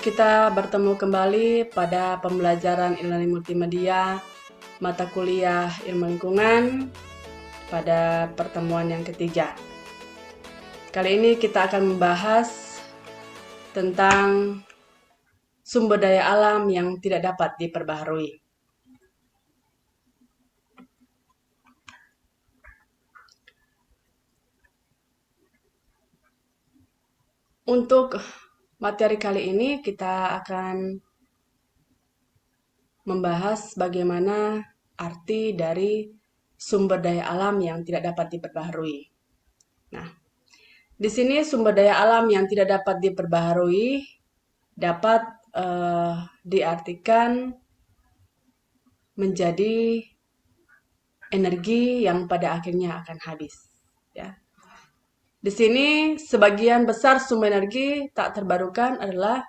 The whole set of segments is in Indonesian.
kita bertemu kembali pada pembelajaran e-learning multimedia mata kuliah ilmu lingkungan pada pertemuan yang ketiga. Kali ini kita akan membahas tentang sumber daya alam yang tidak dapat diperbaharui. Untuk materi kali ini kita akan membahas bagaimana arti dari sumber daya alam yang tidak dapat diperbaharui. Nah, di sini sumber daya alam yang tidak dapat diperbaharui dapat diartikan menjadi energi yang pada akhirnya akan habis. Ya. Di sini sebagian besar sumber energi tak terbarukan adalah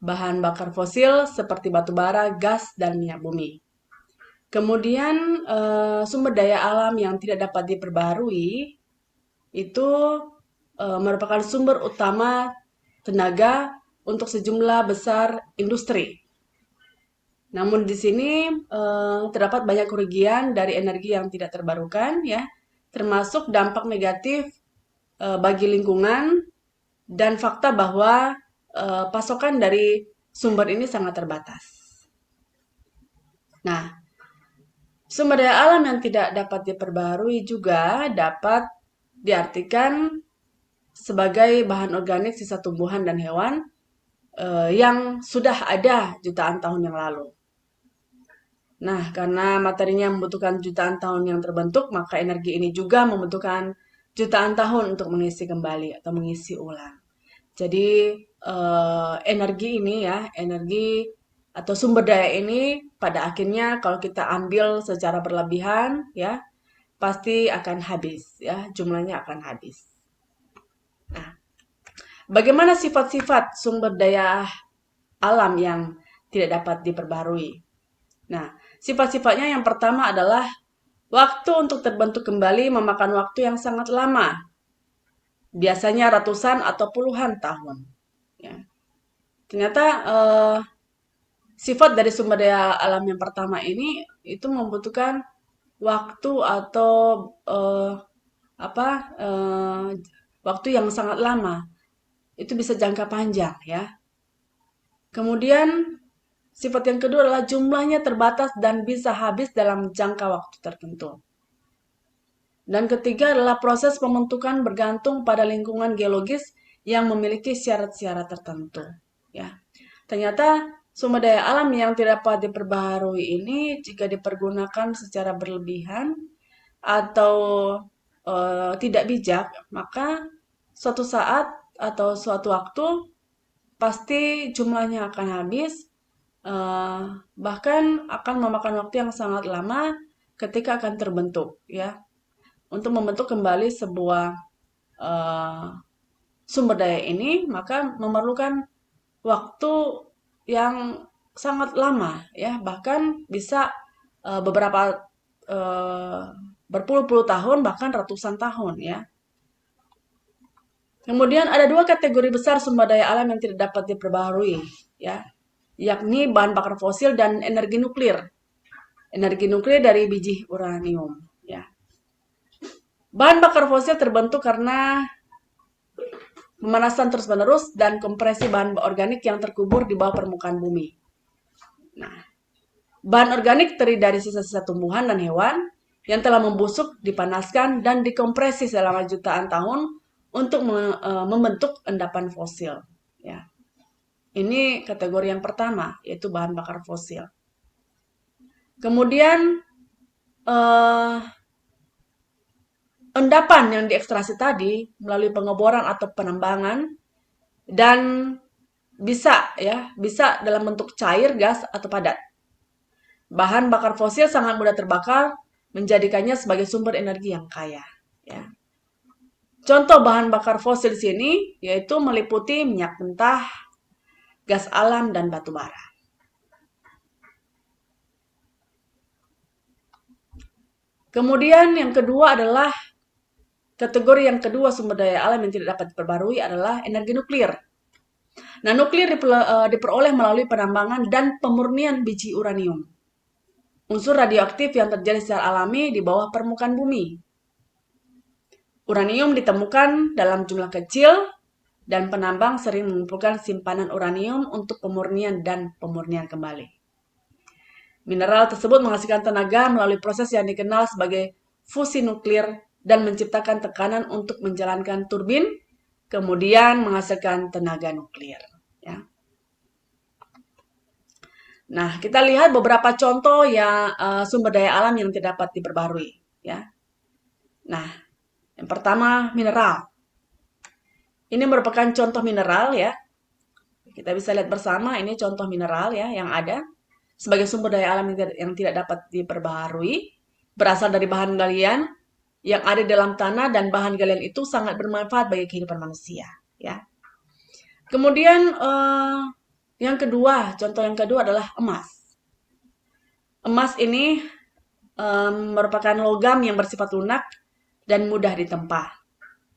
bahan bakar fosil seperti batu bara, gas, dan minyak bumi. Kemudian sumber daya alam yang tidak dapat diperbaharui itu merupakan sumber utama tenaga untuk sejumlah besar industri. Namun di sini terdapat banyak kerugian dari energi yang tidak terbarukan, ya, termasuk dampak negatif bagi lingkungan dan fakta bahwa pasokan dari sumber ini sangat terbatas. Nah, sumber daya alam yang tidak dapat diperbaharui juga dapat diartikan sebagai bahan organik sisa tumbuhan dan hewan yang sudah ada jutaan tahun yang lalu. Nah, karena materinya membutuhkan jutaan tahun yang terbentuk, maka energi ini juga membutuhkan jutaan tahun untuk mengisi kembali atau mengisi ulang. Jadi, energi ini ya, energi atau sumber daya ini pada akhirnya kalau kita ambil secara berlebihan ya, pasti akan habis ya, jumlahnya akan habis. Nah, bagaimana sifat-sifat sumber daya alam yang tidak dapat diperbarui? Nah, sifat-sifatnya yang pertama adalah waktu untuk terbentuk kembali memakan waktu yang sangat lama. Biasanya ratusan atau puluhan tahun. Ya. Ternyata sifat dari sumber daya alam yang pertama ini itu membutuhkan waktu atau waktu yang sangat lama. Itu bisa jangka panjang ya. Kemudian sifat yang kedua adalah jumlahnya terbatas dan bisa habis dalam jangka waktu tertentu. Dan ketiga adalah proses pembentukan bergantung pada lingkungan geologis yang memiliki syarat-syarat tertentu. Ya, ternyata sumber daya alam yang tidak dapat diperbaharui ini jika dipergunakan secara berlebihan atau tidak bijak, maka suatu saat atau suatu waktu pasti jumlahnya akan habis, bahkan akan memakan waktu yang sangat lama ketika akan terbentuk, ya, untuk membentuk kembali sebuah sumber daya ini, maka memerlukan waktu yang sangat lama, ya, bahkan bisa beberapa berpuluh-puluh tahun, bahkan ratusan tahun, ya. Kemudian ada dua kategori besar sumber daya alam yang tidak dapat diperbaharui, ya, yakni bahan bakar fosil dan energi nuklir. Energi nuklir dari biji uranium, ya. Bahan bakar fosil terbentuk karena pemanasan terus-menerus dan kompresi bahan organik yang terkubur di bawah permukaan bumi. Nah, bahan organik terdiri dari sisa-sisa tumbuhan dan hewan yang telah membusuk, dipanaskan, dan dikompresi selama jutaan tahun untuk membentuk endapan fosil. Ya. Ini kategori yang pertama, yaitu bahan bakar fosil. Kemudian, endapan yang diekstraksi tadi melalui pengeboran atau penambangan dan bisa dalam bentuk cair, gas, atau padat. Bahan bakar fosil sangat mudah terbakar, menjadikannya sebagai sumber energi yang kaya. Ya. Contoh bahan bakar fosil di sini yaitu meliputi minyak mentah, gas alam, dan batu bara. Kemudian yang kedua adalah kategori yang kedua sumber daya alam yang tidak dapat diperbarui adalah energi nuklir. Nah, nuklir diperoleh melalui penambangan dan pemurnian biji uranium, unsur radioaktif yang terjadi secara alami di bawah permukaan bumi. Uranium ditemukan dalam jumlah kecil dan penambang sering mengumpulkan simpanan uranium untuk pemurnian dan pemurnian kembali. Mineral tersebut menghasilkan tenaga melalui proses yang dikenal sebagai fusi nuklir dan menciptakan tekanan untuk menjalankan turbin, kemudian menghasilkan tenaga nuklir. Ya. Nah, kita lihat beberapa contoh yang sumber daya alam yang tidak dapat diperbarui. Ya. Nah, yang pertama mineral. Ini merupakan contoh mineral ya. Kita bisa lihat bersama ini contoh mineral ya yang ada sebagai sumber daya alam yang tidak dapat diperbaharui, berasal dari bahan galian yang ada dalam tanah dan bahan galian itu sangat bermanfaat bagi kehidupan manusia. Ya. Kemudian yang kedua, contoh yang kedua adalah emas. Emas ini merupakan logam yang bersifat lunak dan mudah ditempa.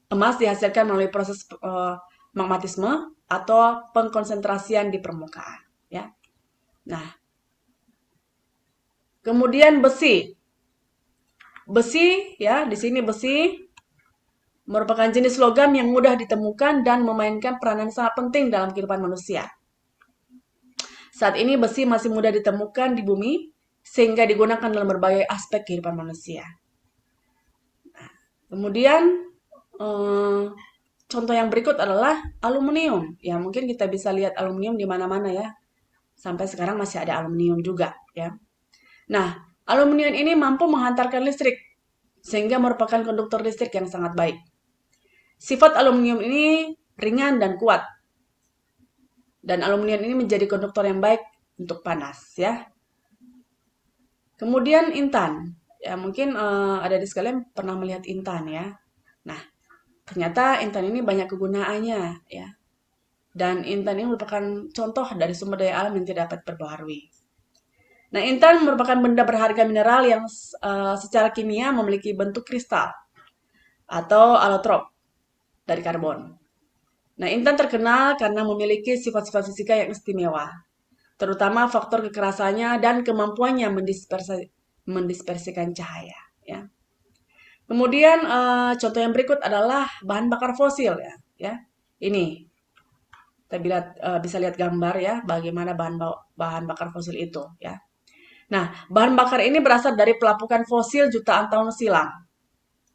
Emas dihasilkan melalui proses magmatisme atau pengkonsentrasian di permukaan. Ya. Nah, kemudian besi. Besi, ya, di sini besi merupakan jenis logam yang mudah ditemukan dan memainkan peranan sangat penting dalam kehidupan manusia. Saat ini besi masih mudah ditemukan di bumi, sehingga digunakan dalam berbagai aspek kehidupan manusia. Kemudian, contoh yang berikut adalah aluminium. Ya, mungkin kita bisa lihat aluminium di mana-mana ya. Sampai sekarang masih ada aluminium juga, ya. Nah, aluminium ini mampu menghantarkan listrik, sehingga merupakan konduktor listrik yang sangat baik. Sifat aluminium ini ringan dan kuat. Dan aluminium ini menjadi konduktor yang baik untuk panas, ya. Kemudian intan. Ya, mungkin ada di sekalian pernah melihat intan, ya. Nah, ternyata intan ini banyak kegunaannya, ya. Dan intan ini merupakan contoh dari sumber daya alam yang tidak dapat diperbaharui. Nah, intan merupakan benda berharga mineral yang secara kimia memiliki bentuk kristal atau alotrop dari karbon. Nah, intan terkenal karena memiliki sifat-sifat fisika yang istimewa, terutama faktor kekerasannya dan kemampuannya mendispersikan cahaya. Ya. Kemudian contoh yang berikut adalah bahan bakar fosil ya. Ya, ini kita bisa lihat gambar ya bagaimana bahan bakar fosil itu ya. Nah, bahan bakar ini berasal dari pelapukan fosil jutaan tahun silam.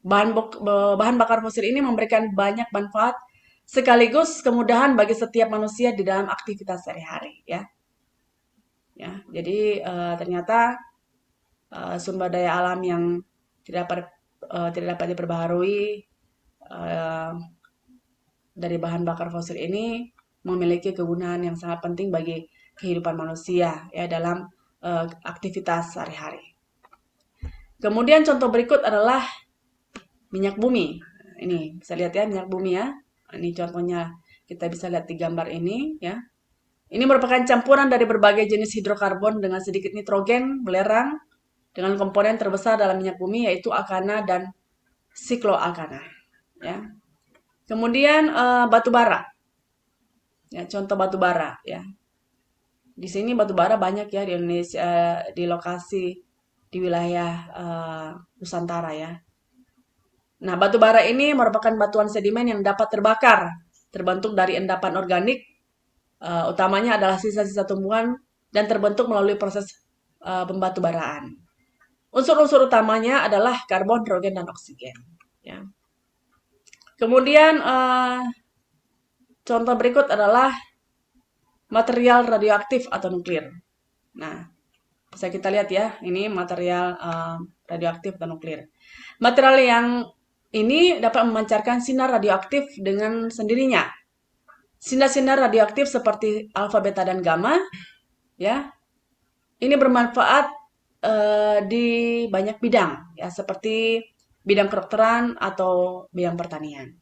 Bahan bakar fosil ini memberikan banyak manfaat sekaligus kemudahan bagi setiap manusia di dalam aktivitas sehari-hari ya. Ya, jadi ternyata sumber daya alam yang tidak dapat diperbaharui dari bahan bakar fosil ini memiliki kegunaan yang sangat penting bagi kehidupan manusia ya dalam aktivitas sehari-hari. Kemudian contoh berikut adalah minyak bumi. Ini bisa lihat ya minyak bumi ya. Ini contohnya kita bisa lihat di gambar ini ya. Ini merupakan campuran dari berbagai jenis hidrokarbon dengan sedikit nitrogen belerang dengan komponen terbesar dalam minyak bumi yaitu alkana dan sikloalkana. Ya. Kemudian batu bara. Ya, contoh batu bara ya. Di sini batu bara banyak ya di Indonesia di lokasi di wilayah Nusantara ya. Nah, batu bara ini merupakan batuan sedimen yang dapat terbakar, terbentuk dari endapan organik, utamanya adalah sisa-sisa tumbuhan dan terbentuk melalui proses pembatubaraan. Unsur-unsur utamanya adalah karbon, hidrogen, dan oksigen. Ya. Kemudian contoh berikut adalah material radioaktif atau nuklir. Nah, bisa kita lihat ya, ini material radioaktif atau nuklir. Material yang ini dapat memancarkan sinar radioaktif dengan sendirinya. Sinar-sinar radioaktif seperti alfa, beta, dan gamma, ya, ini bermanfaat di banyak bidang, ya, seperti bidang kedokteran atau bidang pertanian.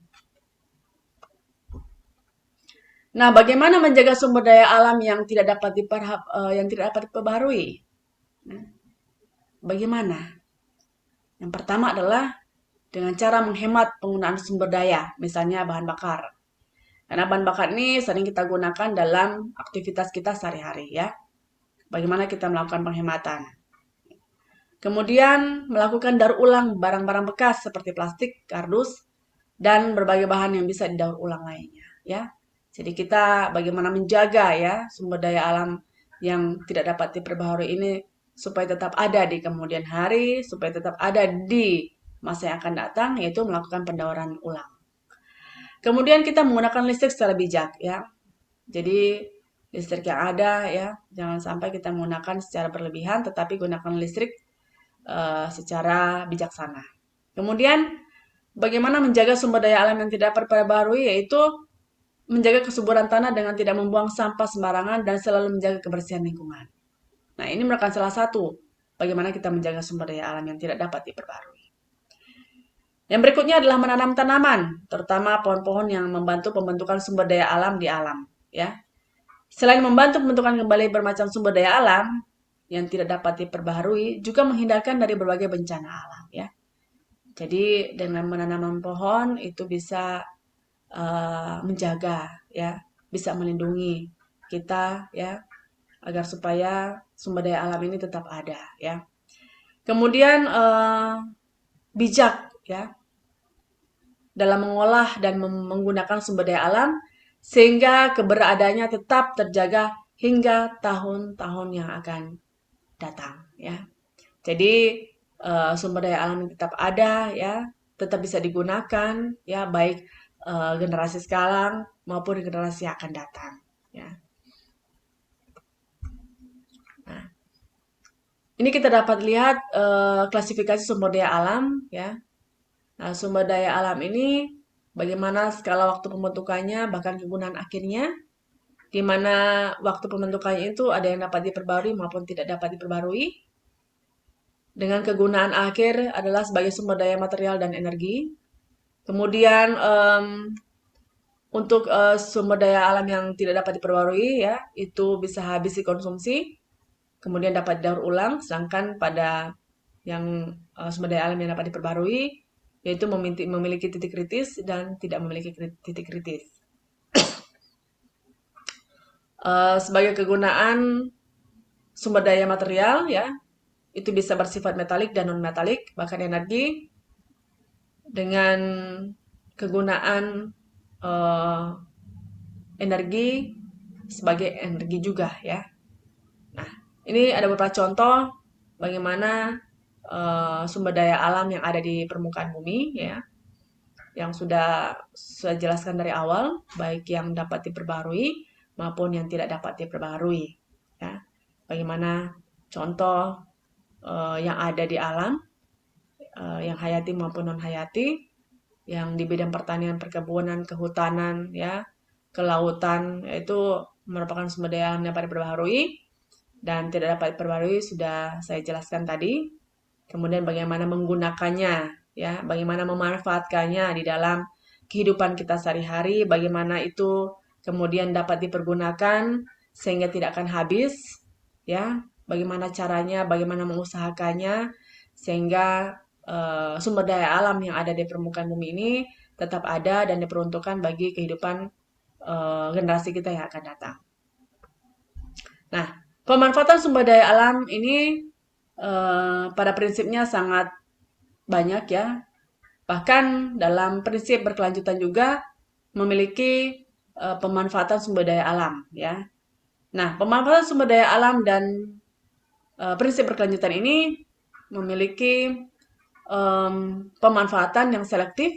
Nah, bagaimana menjaga sumber daya alam yang tidak dapat diperbaharui? Nah, bagaimana? Yang pertama adalah dengan cara menghemat penggunaan sumber daya, misalnya bahan bakar. Karena bahan bakar ini sering kita gunakan dalam aktivitas kita sehari-hari ya. Bagaimana kita melakukan penghematan. Kemudian melakukan daur ulang barang-barang bekas seperti plastik, kardus, dan berbagai bahan yang bisa didaur ulang lainnya ya. Jadi kita bagaimana menjaga ya sumber daya alam yang tidak dapat diperbaharui ini supaya tetap ada di kemudian hari, supaya tetap ada di masa yang akan datang, yaitu melakukan pendauran ulang. Kemudian kita menggunakan listrik secara bijak ya. Jadi listrik yang ada ya, jangan sampai kita menggunakan secara berlebihan, tetapi gunakan listrik secara bijaksana. Kemudian bagaimana menjaga sumber daya alam yang tidak terperbarui, yaitu menjaga kesuburan tanah dengan tidak membuang sampah sembarangan dan selalu menjaga kebersihan lingkungan. Nah, ini merupakan salah satu bagaimana kita menjaga sumber daya alam yang tidak dapat diperbarui. Yang berikutnya adalah menanam tanaman, terutama pohon-pohon yang membantu pembentukan sumber daya alam di alam. Ya, selain membantu pembentukan kembali bermacam sumber daya alam yang tidak dapat diperbaharui, juga menghindarkan dari berbagai bencana alam. Ya, jadi dengan menanam pohon itu bisa menjaga, ya, bisa melindungi kita, ya, agar supaya sumber daya alam ini tetap ada, ya. Kemudian bijak, ya, dalam mengolah dan menggunakan sumber daya alam sehingga keberadaannya tetap terjaga hingga tahun-tahun yang akan datang ya. Jadi sumber daya alam tetap ada ya, tetap bisa digunakan ya baik generasi sekarang maupun generasi yang akan datang ya. Nah, ini kita dapat lihat klasifikasi sumber daya alam ya. Nah, sumber daya alam ini bagaimana skala waktu pembentukannya, bahkan kegunaan akhirnya, di mana waktu pembentukannya itu ada yang dapat diperbarui maupun tidak dapat diperbarui. Dengan kegunaan akhir adalah sebagai sumber daya material dan energi. Kemudian untuk sumber daya alam yang tidak dapat diperbarui ya, itu bisa habis dikonsumsi, kemudian dapat daur ulang, sedangkan pada yang sumber daya alam yang dapat diperbarui yaitu memiliki titik kritis dan tidak memiliki titik kritis. Sebagai kegunaan sumber daya material ya, itu bisa bersifat metalik dan non metalik, bahkan energi dengan kegunaan uh, energi sebagai energi juga ya. Nah, ini ada beberapa contoh bagaimana sumber daya alam yang ada di permukaan bumi ya, yang sudah saya jelaskan dari awal, baik yang dapat diperbarui maupun yang tidak dapat diperbarui. Ya. Bagaimana contoh yang ada di alam, yang hayati maupun non hayati, yang di bidang pertanian, perkebunan, kehutanan, ya, kelautan, itu merupakan sumber daya alam yang dapat diperbaharui dan tidak dapat diperbarui sudah saya jelaskan tadi. Kemudian bagaimana menggunakannya, ya, bagaimana memanfaatkannya di dalam kehidupan kita sehari-hari, bagaimana itu kemudian dapat dipergunakan sehingga tidak akan habis, ya, bagaimana caranya, bagaimana mengusahakannya sehingga sumber daya alam yang ada di permukaan bumi ini tetap ada dan diperuntukkan bagi kehidupan generasi kita yang akan datang. Nah, pemanfaatan sumber daya alam ini pada prinsipnya sangat banyak ya. Bahkan dalam prinsip berkelanjutan juga memiliki pemanfaatan sumber daya alam ya. Nah, pemanfaatan sumber daya alam dan prinsip berkelanjutan ini memiliki pemanfaatan yang selektif,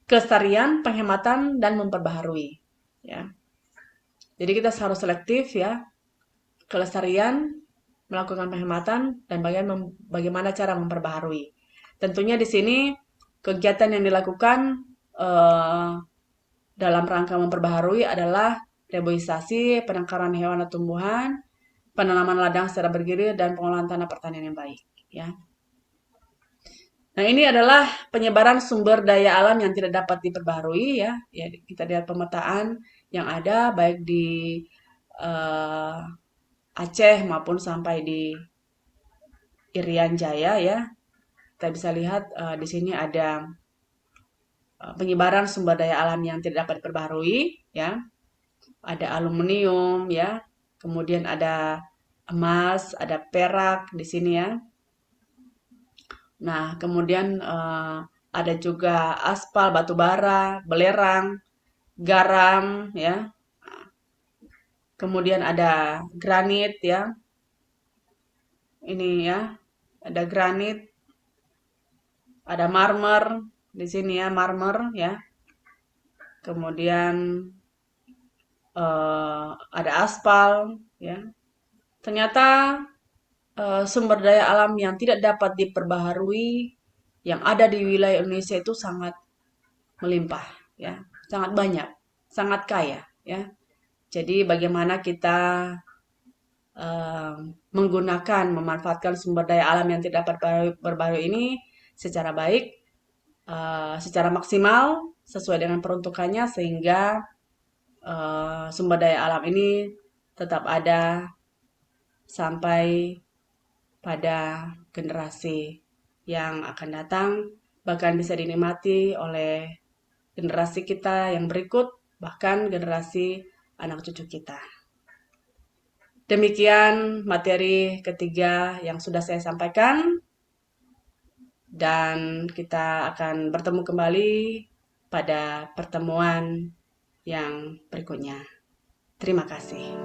kelestarian, penghematan, dan memperbaharui. Ya. Jadi kita harus selektif ya, kelestarian, melakukan penghematan, dan bagaimana cara memperbaharui. Tentunya di sini kegiatan yang dilakukan dalam rangka memperbaharui adalah reboisasi, penangkaran hewan dan tumbuhan, penanaman ladang secara bergilir, dan pengolahan tanah pertanian yang baik. Ya. Nah, ini adalah penyebaran sumber daya alam yang tidak dapat diperbaharui ya. Ya, kita lihat pemetaan yang ada baik di Aceh maupun sampai di Irian Jaya ya. Kita bisa lihat di sini ada penyebaran sumber daya alam yang tidak dapat diperbaharui ya. Ada aluminium ya. Kemudian ada emas, ada perak di sini ya. Nah, kemudian ada juga aspal, batu bara, belerang, garam ya. Kemudian ada granit ya. Ini ya, ada granit, ada marmer di sini ya, marmer ya. Kemudian ada aspal ya. Ternyata sumber daya alam yang tidak dapat diperbaharui yang ada di wilayah Indonesia itu sangat melimpah ya, sangat banyak, sangat kaya ya. Jadi bagaimana kita eh, menggunakan, memanfaatkan sumber daya alam yang tidak dapat berbaharui ini secara baik, secara maksimal, sesuai dengan peruntukannya sehingga sumber daya alam ini tetap ada sampai pada generasi yang akan datang, bahkan bisa dinikmati oleh generasi kita yang berikut, bahkan generasi anak cucu kita. Demikian materi ketiga yang sudah saya sampaikan, dan kita akan bertemu kembali pada pertemuan yang berikutnya. Terima kasih.